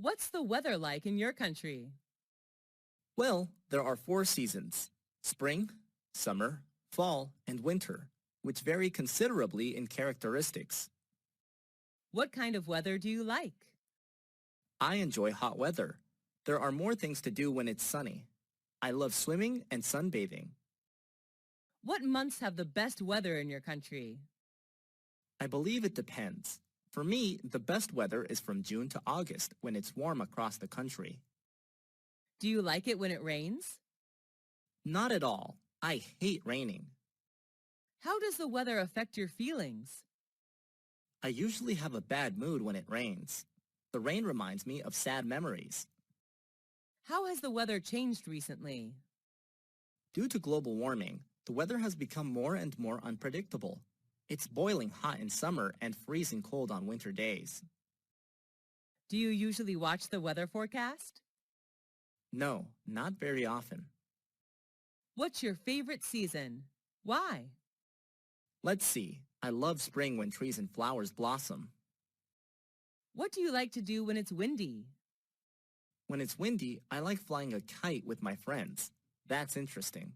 What's the weather like in your country? Well, there are four seasons: spring, summer, fall, and winter, which vary considerably in characteristics. What kind of weather do you like? I enjoy hot weather. There are more things to do when it's sunny. I love swimming and sunbathing. What months have the best weather in your country? I believe it depends. For me, the best weather is from June to August when it's warm across the country. Do you like it when it rains? Not at all. I hate raining. How does the weather affect your feelings? I usually have a bad mood when it rains. The rain reminds me of sad memories. How has the weather changed recently? Due to global warming, the weather has become more and more unpredictable. It's boiling hot in summer and freezing cold on winter days. Do you usually watch the weather forecast? No, not very often. What's your favorite season? Why? Let's see. I love spring when trees and flowers blossom. What do you like to do when it's windy? When it's windy, I like flying a kite with my friends. That's interesting.